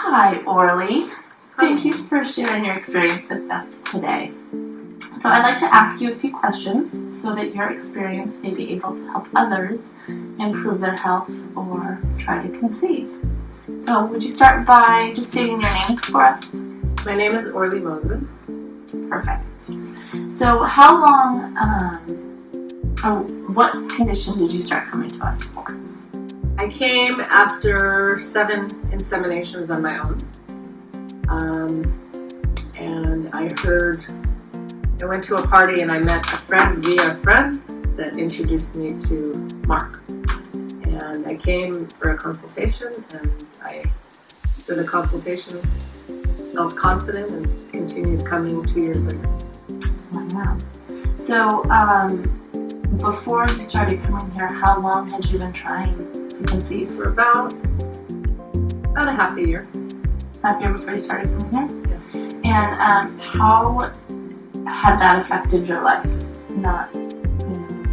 Hi, Orly. Thank you for sharing your experience with us today. So I'd like to ask you a few questions so that your experience may be able to help others improve their health or try to conceive. So would you start by just stating your name for us? My name is Orly Moses. Perfect. So how long, or what condition did you start coming to us for? I came after 7 inseminations on my own. And I went to a party and I met a friend via a friend that introduced me to Marc. And I came for a consultation, and after the consultation, felt confident and continued coming 2 years later. Wow. So, before you started coming here, how long had you been trying to conceive? For about a half a year. Half a year before you started coming here? Yes. And how had that affected your life? Not,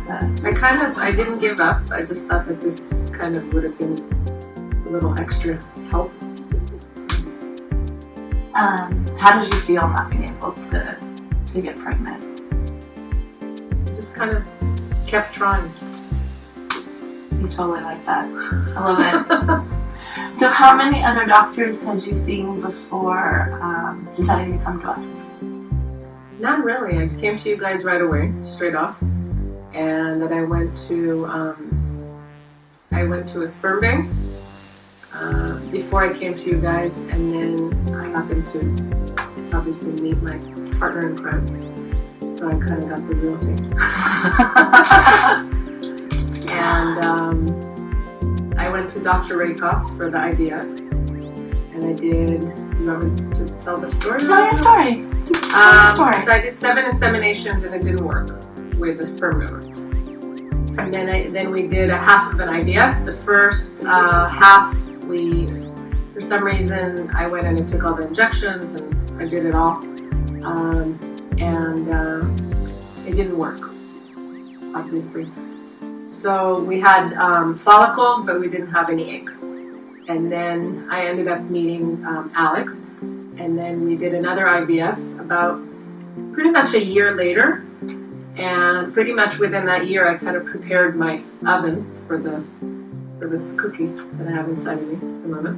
I didn't give up. I just thought that this kind of would have been a little extra help. How did you feel not being able to get pregnant? Just kind of kept trying. You totally like that. I love it. So how many other doctors had you seen before deciding to come to us? Not really. I came to you guys right away, straight off, and then I went to a sperm bank before I came to you guys, and then I happened to obviously meet my partner in crime, so I kind of got the real thing. And I went to Dr. Rakoff for the IVF, and I did. You want me to tell the story? Tell your story. Just tell your story. So I did 7 inseminations and it didn't work with the sperm donor. And then we did a half of an IVF. The first half, for some reason, I went in and took all the injections and I did it all. And it didn't work, obviously. So we had follicles, but we didn't have any eggs. And then I ended up meeting Alex, and then we did another IVF about pretty much a year later. And pretty much within that year, I kind of prepared my oven for this cookie that I have inside of me at the moment.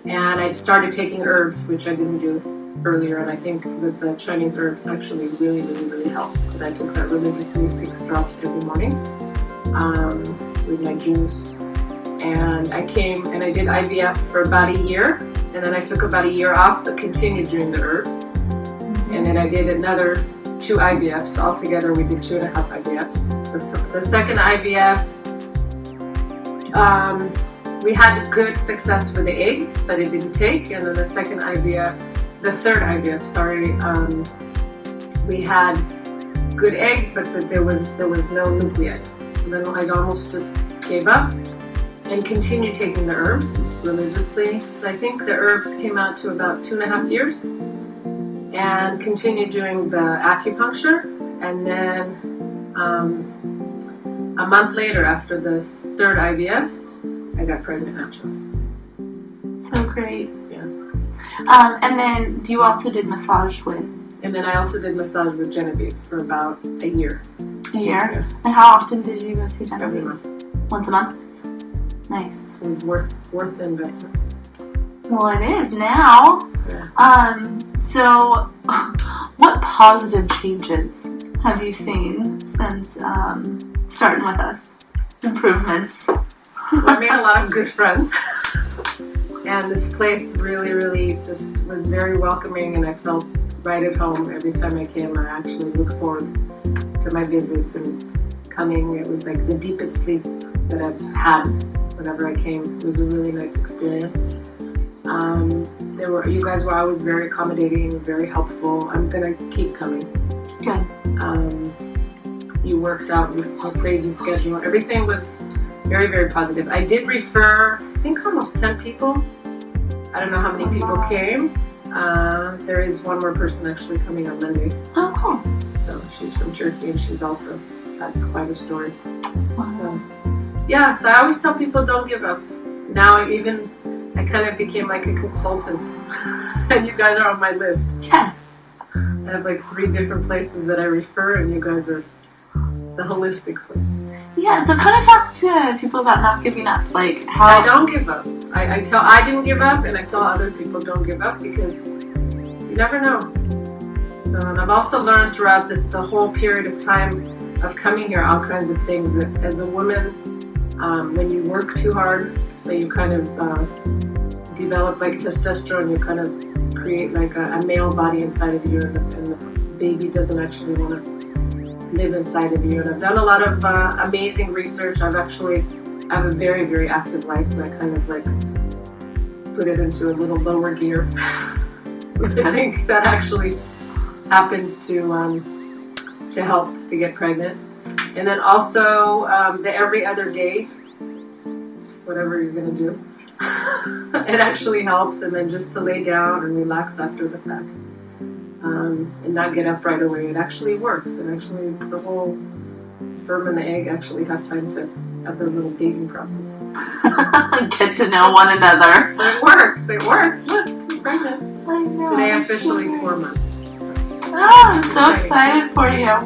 And I started taking herbs, which I didn't do earlier. And I think that the Chinese herbs actually really, really, really helped. And I took that religiously, 6 drops every morning with my juice. And I came and I did IVF for about a year, and then I took about a year off but continued doing the herbs. And then I did another 2 IVFs. Altogether we did 2.5 IVFs. The second IVF, we had good success with the eggs, but it didn't take. And then the third IVF, we had good eggs, but there was no nuclei. So then I almost just gave up and continued taking the herbs religiously. So I think the herbs came out to about 2.5 years, and continued doing the acupuncture. And then a month later, after this third IVF, I got pregnant naturally. So great. Yeah. And then you also did massage with? And then I also did massage with Genevieve for about a year. A year? Yeah. And how often did you go see Genevieve? Every month. Once a month? Nice. It was worth the investment. Well, it is now. Yeah. So what positive changes have you seen since starting with us? Improvements? Well, I made a lot of good friends. And this place really, really just was very welcoming, and I felt right at home every time I came. I actually looked forward to my visits and coming. It was like the deepest sleep that I've had whenever I came. It was a really nice experience. You guys were always very accommodating, very helpful. I'm gonna keep coming. Good. You worked out a crazy schedule. Everything was very, very positive. I did refer, I think, almost 10 people. I don't know how many people came. There is one more person actually coming on Monday. Oh, cool. So she's from Turkey, and she's also has quite a story. Wow. So yeah, so I always tell people don't give up. Now even I kind of became like a consultant, and you guys are on my list. Yes. I have like 3 different places that I refer, and you guys are the holistic place. Yeah, so kind of talk to people about not giving up, like how... I don't give up. I didn't give up, and I tell other people don't give up because you never know. So, and I've also learned throughout the whole period of time of coming here all kinds of things that as a woman, when you work too hard, so you kind of develop like testosterone, you kind of create like a male body inside of you, and the baby doesn't actually want to live inside of you. And I've done a lot of amazing research. I have a very, very active life, and I kind of like put it into a little lower gear. I think that actually happens to help to get pregnant. And then also the every other day, whatever you're gonna do, it actually helps. And then just to lay down and relax after the fact, and not get up right away. It actually works. And actually, the whole sperm and the egg actually have time to have their little dating process. Get to know one another. So it works. It works. Look, I'm pregnant. I know. Today officially 4 months. So. Oh, I'm so excited for you.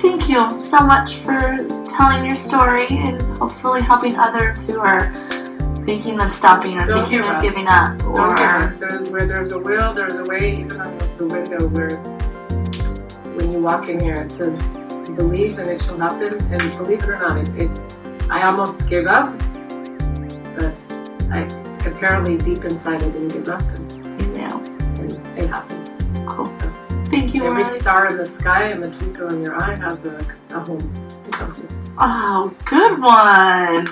Thank you so much for telling your story and hopefully helping others who are thinking of stopping or Don't thinking give of up. giving up. Don't give up. Where there's a will, there's a way. Even on the window where when you walk in here, it says, believe and it shall happen. And believe it or not, I almost gave up, but apparently deep inside I didn't give up. And it happened. Cool. So, thank you, every Orly. star in the sky and the twinkle in your eye has a home to come to. Oh, good one.